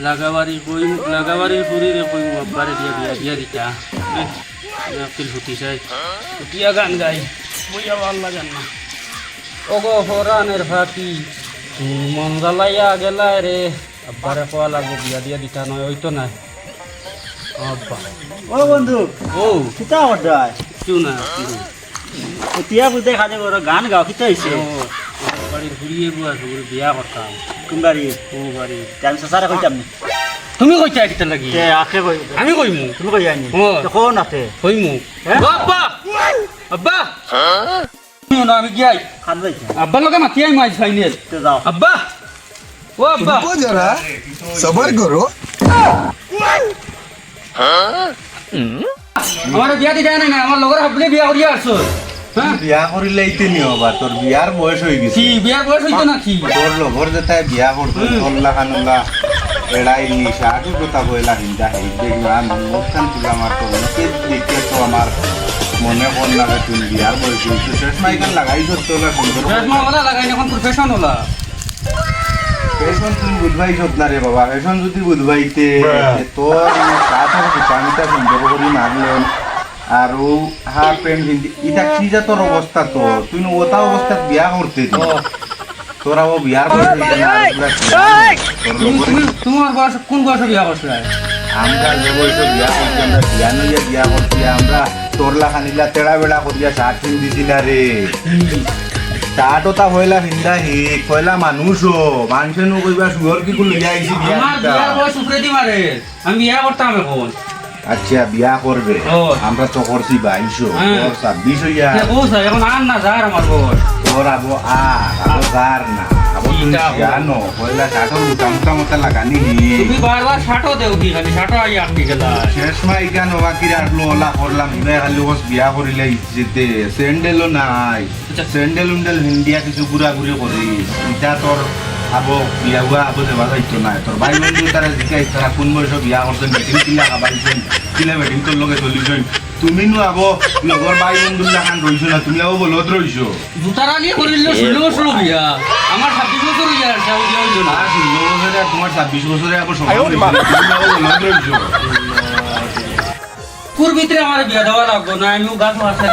লাগাবাড়ির পুরীরে কই বাড়ি দিয়া দিতা ফিল হতি চাই হতিয়া গান গাই বইয়া ভাল লাগান না ওগো হরানের ফাঁকি মন জ্বালাইয়া গেলায় রে আব্বারে কোয়া লাগবো বিয়া দিয়া দিতা নয় ওই তো নাই আব্বা ও বন্ধু ও কিতা অর্ডার কিউ না তিয়া বুঝতে খাজে বড় গান গাও কিতা হইছে বাড়ির ঘুরিয়ে বুয়া বিয়া করতাম কুমবাড়ি ও বাড়ি আমি সারা কইতাম নি তুমি কই চাই কিতা লাগি তে আখে কই আমি কইমু তুমি কই আনি ও। তো কোন আছে কইমু হ্যাঁ? আব্বা আব্বা তুমিও না আমি গিয়াই খান যাইছে আব্বার লগে মাতিয়াই মাইজ ফাইনাল তো যাও আব্বা ও আব্বা रुको जरा सबर करो আমার বিয়া দিতে নাই না আমার লগর হাবলে বিয়া করিয়া আসছো হ্যাঁ বিয়া করিলে এইতে নি হবা তোর বিয়ার বয়স হয়ে গেছে কি বিয়ার বয়স হইতো না কি তোর লগর যেটাই বিয়া করতো তল্লা খানুলা এড়াই নি সাধু কথা বইলা হিন্দা হেই দেখবা মুখখান তুলা মার তোর মুখে দেখে তো আমার মনে কর লাগে তুমি বিয়ার বয়স হয়েছে শেষ মাইখান লাগাইছো তোলা সুন্দর চশমা ওলা লাগাই এখন প্রফেশন ওলা ফ্যাশন তুমি বুঝবাইছো না রে বাবা ফ্যাশন যদি বুঝবাইতে তোর সাথে দোকানটা সুন্দর করে মারলেন আর ও হাফ প্যান্ট পিন্ধি এটা কি যা তোর অবস্থা তো তুই ওটা অবস্থা বিয়া করতে দি তোরা ও বিয়ার বয়স হইছে না আর পুরা তোর লগরে তোমার বয়স কোন বয়সে বিয়া করছো আমরা যে বয়সে বিয়া করছি আমরা বিয়া নইয়া বিয়া করছি আমরা তোরলা খানিলা তেড়া বেড়া করিয়া শার্ট পিন দিছি না রে শার্ট ওটা হইলা হিন্দা হি কইলা মানুষও মানুষে নো কইবা সুগর কি কো লইয়া আইছি বিয়া আমার দিতা। বিয়ার বয়স উপরে দি মারে আমি বিয়া করতাম এখন আচ্ছা বিয়া করবে ও। আমরা তো করছি 22 হ্যাঁ। তোর 26 হইয়া ও স্যার এখন আর না যার আমার বয়স তোর আবো আবো যার না আবো তুমি ইটা হো। জানো কইলা শার্টর মোটা মোটা লাগানি তুমি বারবার শাটো দেও কি খালি শাটো আই আটকে গেলা শেষ মাই কেন বাকির আটলো ওলা করলাম ইবে খালি বস বিয়া করিলে যেতে স্যান্ডেলও নাই আচ্ছা। স্যান্ডেল উন্ডেল হিন্দিয়া কিছু ঘুরা ঘুরি করি ইটা তোর আবো বিয়া হুয়া আবো দেবা যাইতো না তোর ভাই বন্ধু তারা জিকাই তারা কোন বয়স বিয়া করছেন বেটিং কিলা খাবাইছেন কিলা বেটিং তোর লগে চলিছেন তুমি নো আবো লগর ভাই বন্ধু লাখান রইছো না তুমি আবো বলত রইছো জুতারা নিয়ে করিল ষোলো বিয়া আমার 26 বছর হয়ে যাচ্ছে আমি বিয়া হইল না আর 16 বছরে আর তোমার 26 বছরে আবো সমান হইছে। তুমি আবো বলত রইছো পুর ভিতরে আমার বিয়া দেওয়া লাগবো না আমি গাছ হাসা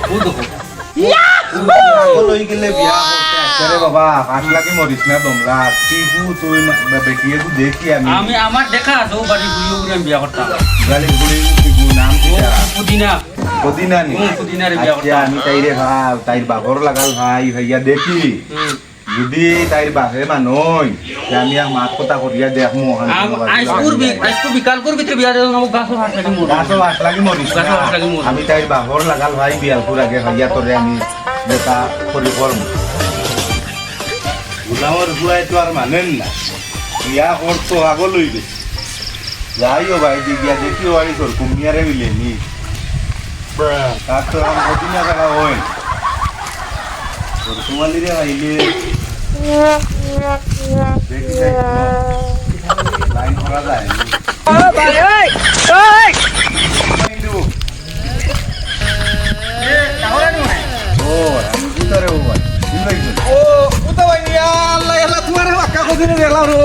ও দেখো আগো লই গেলে বিয়া করতে আসরে বাবা কাশ লাগি মরিস না তোমরা টিপু তুই বেটিয়ে তু দেখি আমি আমার দেখা আছে ও বাড়ি ঘুরিয়ে ঘুরে আমি বিয়া করতাম গালি গুলি টিপু নাম কি পুদিনা কদিনা নি পুদিনারে বিয়া আচ্ছা করতাম আমি তাইরে ভাব তাইর বাবর লাগাল ভাই ভাইয়া দেখি যদি তাইর বাপে মানই তে আমি আর মাত কথা করিয়া দেখমু আজকুর বিকাল করে ভিতরে বিয়া দেবো আমাকে গাছ হাসা কি মোড় গাছও আশ লাগি মরিস না। গাছও আশ লাগি মরিস। আমি তাইর বাবর লাগাল ভাই বিয়ালপুর আগে ভাইয়া তোরে আমি দেখা করি করম গুলামর হুয়াই তো আর মানেন না বিয়া করতো আগো লই গেছে যাইও ভাই গিয়া দেখি ওয়ারি তোর কুমিয়ারে মিলেনি তার তো আমার কদিনা টাকা হয় তোর কুমালিরে ভাইলে দেখি যাই লাইন করা যায় ও আমি ভিতরে ও ভাই ओ उता भाई अल्लाह अल्लाह तुम्हारे हक्का को दिन देखला रो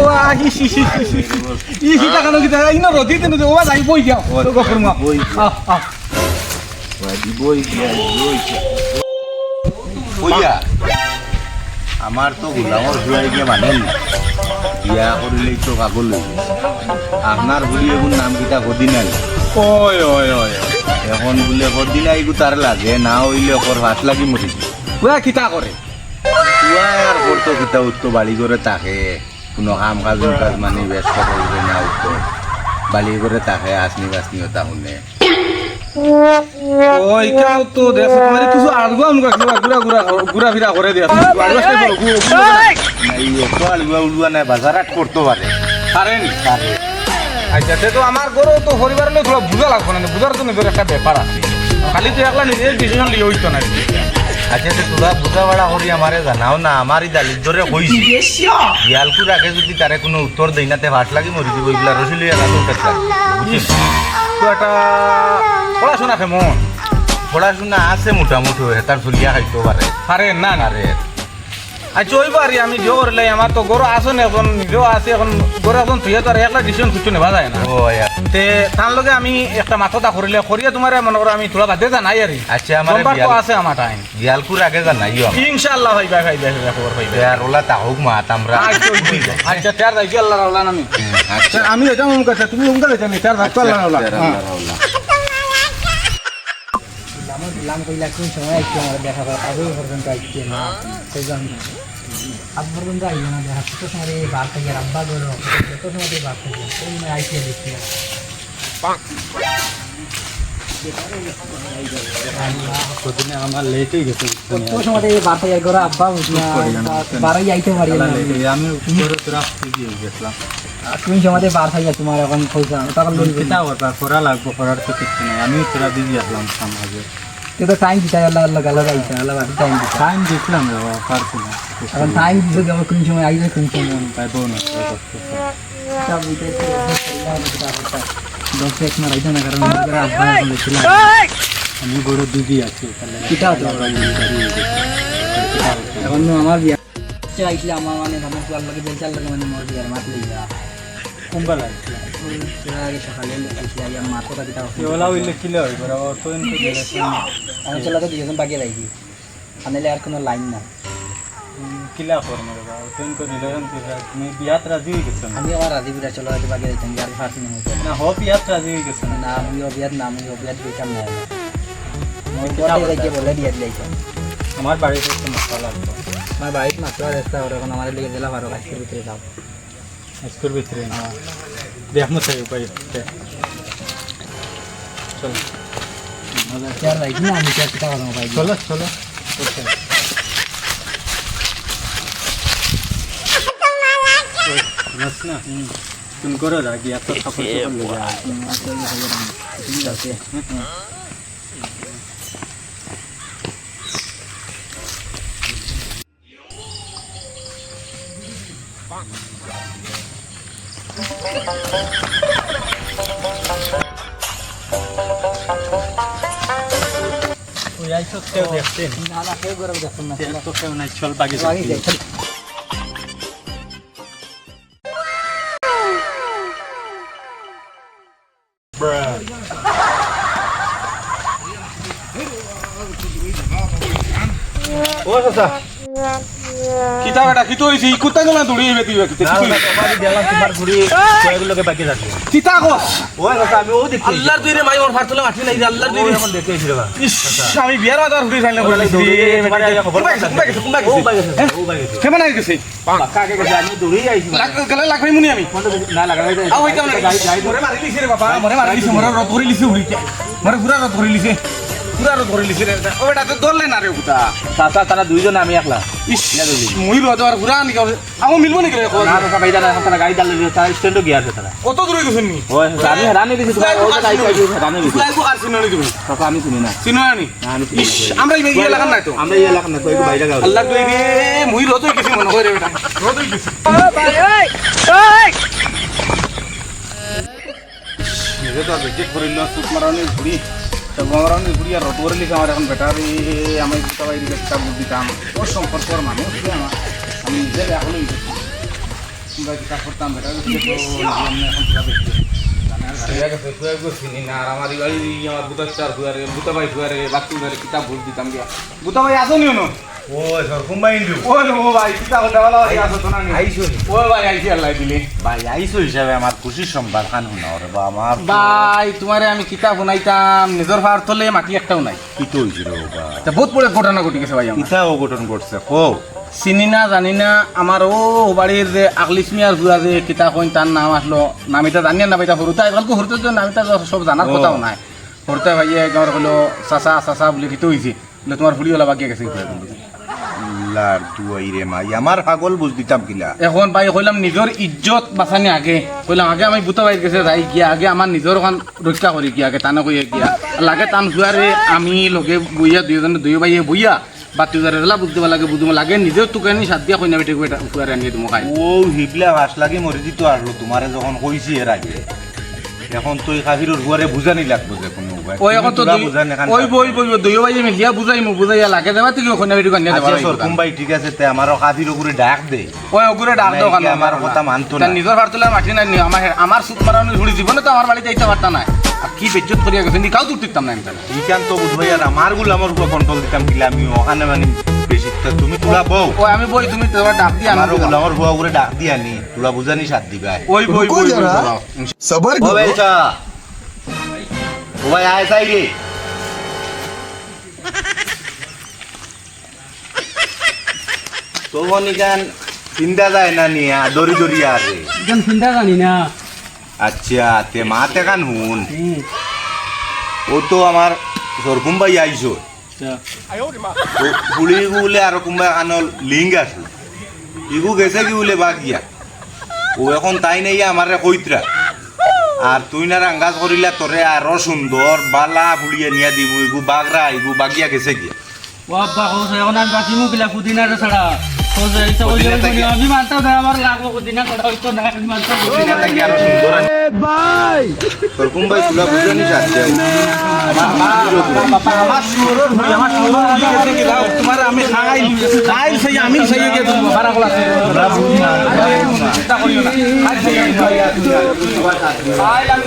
ही टाका नो किता इनो रोती तेनु ओ जाई बोई जाओ तो गफर मा বই आ आ বই কইয়া আমার তো গোলামর হুয়াই গিয়ে মানেন না বিয়া করিলেই তো কাগল লই আপনার বলি এখন নাম কিটা কদিনাল ओय ओय ओय এখন বলে কদিনা এগু তার লাগে না হইলে ওর হাত লাগি মরি ওয়া কিতা করে আর করতো কিতা উঠতো বাড়ি করে তাকে কোনো কাম কাজ মানে ব্যস্ত করবে না উঠতো বাড়ি করে তাকে আসনি বাসনি হতা শুনে ओय क्या तो देख तुम्हारे কিছু আলগো আমগা গুরা গুরা গুরা ফিরা করে দে আলগো সে নাই অত আলুয়া উলুয়া নাই বাজারাট করতে পারে পারেন পারে আচ্ছা সে তো আমার গরো তো পরিবার লোক থোড়া বুঝা লাগবে না বুঝার তো নিজের একটা ব্যাপার আছে খালি তো একলা নিজের ডিসিশন লিয়ে হইতো না আচ্ছা তো তোরা বুঝাবাড়া করি আমারে জানাও না আমারই দালির ধরে কইছি বিয়ালকুর আগে যদি তারে কোনো উত্তর দেই না তে ভাট লাগি মরি দিব এগুলা রসিলি আর আলো কাটলা বুঝছিস তো একটা পড়াশোনা কেমন পড়াশোনা আছে মোটামুটি হয়ে তার চলিয়া খাইতে পারে পারেন না না আরে আচ্ছা ওই পারি আমি জো করলে আমার তো গরু আসো না এখন নিজেও আছে এখন গরু এখন তুই তো আর একলা ডিসিশন কিছু নেওয়া যায় না ও ইয়া তে তার লগে আমি একটা মাথা করিলে করিয়া তোমার মনে করো আমি তোলা বাদে জানাই আর আচ্ছা আমার নম্বর তো আছে আমার টাইম বিয়ালকুর আগে জানাইও ইনশাআল্লাহ ভাইবা খবর পাইবে আর ওলা তাহুক মাত আমরা আচ্ছা তার যাইছি আল্লাহ রাউলা আমি আচ্ছা আমি এটা মন করতে তুমি উমকা দিতে নি তার রাখতো আল্লাহ রাউলা লাম কইলা কোন সময় আইছি আমার দেখা পাওয়া আগে পর্যন্ত আইছি না সেজন আজ পর্যন্ত আইল না দেখা কত সময় এই বার থেকে রাব্বা গরো কত সময় এই বার থেকে কোন সময় আইছি দেখছি প্রতিদিন আমার লেট হয়ে গেছে কত সময় এই বার থেকে গরো আব্বা বুঝনা বারাই আইতে পারি না আমি উপরে তোরা দিয়ে গেছিলাম কোন সময় বার থেকে তোমার এখন পয়সা টাকা লই এটা ওটা করা লাগবে করার তো কিছু নাই আমি তোরা দিয়ে আসলাম সমাজে তো টাইম দিতে আল্লাহ আল্লাহ গালা আইছে আল্লাহ বাড়ি টাইম দিতে টাইম দিছিলাম রে বাবা পারছি না এখন টাইম দিতে যাবো কোন সময় আইবে কোন সময় পাইবো না সব দিতে দশ এক মার আইতো না কারণ আব্বা এখন ছিলাম আমি বড় দিদি আছি তাহলে কিটা তো এখন আমার বিয়া আইছিলে আমার মানে আমার তো আল্লাহকে বেলছে আল্লাহকে মানে মর বিয়ার মাত লইয়া কুম্বা লাগছিল আগে সকালে আইছিলে আইয়া মাত কথা কিটা ওলা হইলে কিলে হইব রে বাবা তো এনকে গেলে আমি চলা তো দুজন বাকি রাখি আনলে আর কোনো লাইন না কিলা করম রে বাবা তো এনকে নিলেন তুমি বিয়াত রাজি হয়ে গেছেন আমি আমার রাজি বিরা চলা তো বাকি রাখতাম আর ফাঁসি না হতো না হো বিয়াত রাজি হয়ে গেছেন না আমি অবিয়াত না আমি অবিয়াত বেকার না মই তো আগে বলে দিয়ে দিলাইছো আমার বাড়িতে তো মশলা লাগবে আমার বাড়িতে মাত্র রাস্তা ওর এখন আমার লিগে দিলা ভালো কাজের ভিতরে যাও আজকের ভিতরে না দেখমো চাই উপায় চল চার রাখি না আমি চার টাকা ভালো পাই চলো চলো না তুমি করো রাখি এত সফল সফল লেগে ঠিক আছে ওই আইসো কেউ দেখতেন না না কেউ করে দেখুন না তো কেউ নাই চল বাকি বাকি যাই ও চাচা কিতা বেটা কিতো হইছে কুত্তা গলা দৌড়ি আইবে তুই কিতা তোমার ঘুরি কয়েকগুলোকে বাকি রাখবে কিতা কস ওই কথা আমি ও দেখি আল্লাহর দুইরে মাই ওর ফাটলে মাটি নাই আল্লাহর দুইরে এখন দেখে এসে রে ইস আমি বিয়ার আদার হুড়ি খাইলে বলে খবর গেছে কেমন আই গেছে কাকে গেছে আমি দৌড়েই আইছি গলে লাগবে মুনি আমি না লাগাই দে আও হইতাম না মরে মারি লিছে রে বাবা মরে মারি লিছে মরে রত ধরে লিছে হুড়ি মরে পুরা রত ধরে লিছে পুরা রত ধরে লিছে রে ও বেটা তো ধরলে না রে কুতা চাচা তারা দুইজন আমি একলা ইস মুই রত আর পুরা নি আমো মিলবো নি রে না চাচা ভাই দাদা তারা গাড়ি ডালে তারা স্ট্যান্ডে গিয়ে আছে তারা কত দূরে গেছেন নি ওই আমি রানে দিছি তোমার ও গাড়ি গাড়ি রানে দিছি ফ্লাইকো আর চিনো নি তুমি চাচা আমি শুনি না চিনো নি না, আমি চিনি ইস না। আমরা ইয়ে লাগান নাই তো আমরা এই এলাকা না তো একটু বাইরে গাও আল্লাহ কই রে মুই রত গেছি মনে করে বেটা রত গেছি নিজে তো বেটি করিল সুত মারানি ঘুরি তো মারানি ঘুরি আর রত করিলি আমার এখন বেটা রে আমি তো বাইরে একটা বুদ্ধি কাম ও সম্পর্কর মানুষ রে আমার আমি নিজে এখন আমরা কি কাজ করতাম বেটা তো আমি এখন পুরা দেখছি জানার গেছে তুই একটু চিনি না আর আমার বাড়ি আমার বুতা চার দুয়ারে বুতা ভাই দুয়ারে বাচ্চু দুয়ারে কিতাব ভোট দিতাম গিয়া বুতা ভাই আসো নিও না ও সরকুম বাইন্দু ও ভাই কিতাব দেওয়ালা আসো তো না আইছো ও ভাই আইছি আল্লাহ দিলে ভাই আইছো হিসাবে আমার খুশির সংবাদ খান শুনাও রে বা আমার ভাই তোমারে আমি কিতাব শুনাইতাম নিজের ভার তলে মাটি একটাও নাই কি তো হইছে রে বাবা তা বহুত বড় ঘটনা ঘটি গেছে ভাই আমার কিতা অঘটন করছে কো চিনি না জানি না আমার ও বাড়ির যে আকলিসমিয়ার জুয়া যে কিতা কইন তার নাম আসলো নামিটা জানি না ভাইটা হরুতা এগুলো হরুতে তো নামিটা সব জানার কথাও নাই হরুতা ভাইয়ে গাঁর হলো চাচা চাচা বলে কিতে হয়েছে বলে তোমার ফুলি ওলা বাকি গেছে লার দুয়াই রে মাই আমার পাগল বুঝ দিতাম কিলা এখন ভাই কইলাম নিজের ইজ্জত বাঁচানি আগে কইলাম আগে আমি বুতা ভাই গেছে যাই গিয়া আগে আমার নিজের ওখান রক্ষা করি গিয়া আগে টানা কইয়া গিয়া লাগে টান জুয়ারে আমি লগে বইয়া দুইজনে দুই ভাইয়ে বইয়া বাতি জুয়ারে বুঝতে লাগে বুঝতে লাগে নিজের তুকানি সাত দিয়া কইনা বেটে জুয়ারে আনিয়ে তুমি খাই ও হিবলা ভাস লাগি মরে দিত আসলো তোমারে যখন কইছি এর আগে এখন তুই কাফিরুর বুয়ারে বুঝানি লাগবো যে কোনো উপায় ওই এখন তো ওই বই বই দুইও ভাই মিলিয়া বুঝাইমু বুঝাইয়া লাগে দেবা তুই ওখানে ভিডিও কান্না দেবা সরকুম ভাই ঠিক আছে তে আমারও কাফির উপরে ডাক দে ওই ওগুরে ডাক দাও কান আমার কথা মানতো না তার নিজের ফারতুলার মাটি নাই নি আমার সুত মারানো ঝুড়ি জীবনে তো আমার বাড়িতে যাইতে পারতা না আর কি বেজ্জত করিয়া গেছে নি কাউ তুলতাম না আমি ইকান তো বুঝবাই আর আমার গুলো আমার উপর কন্ট্রোল দিতাম দিলে আমি ওখানে মানে বেশি তা তুমি তুলা বউ ওই আমি বই তুমি তোমার ডাক দিয়ে আমার আনো গুলো আমার বুয়া উপরে ডাক দিয়া নি তুলা বুঝানি সাথ দিবা ওই বই বই सबर ও বেলচা ও ভাই আয় সাই রে তো নিকান চিন্তা যায় না নিয়া দরি দরি আরে একদম চিন্তা জানি না আচ্ছা তে মাতে কান হুন ও তো আমার সরকুম ভাই আইসো পুলি গুলে আর কুম্বা কানল লিঙ্গ আছে ইগু গেছে কি বলে বাগিয়া ও এখন তাই নেই আমারে কইত্রা আর তুই না রাঙ্গাজ করিলা তোরে আরো সুন্দর বালা বুলিয়ে নিয়া দিব ইগু বাগরা ইগু বাগিয়া গেছে কি বাবা হোস এখন আমি বাকি মুখিলা পুদিনাটা ছাড়া হোস এইসব আমি মানতাম না আমার লাগবো পুদিনা করা হইতো না আমি মানতাম পুদিনা থেকে আরো সুন্দর ভাই সরকুম ভাই তুলা বুঝানি যাচ্ছে আমার সুরর ভাই আমার সুরর আমি গেছে কি দাও তোমার আমি খাই খাই সেই আমি সেই গে তুমি বারা কলা চিন্তা করিও না খাই সেই খাই আমি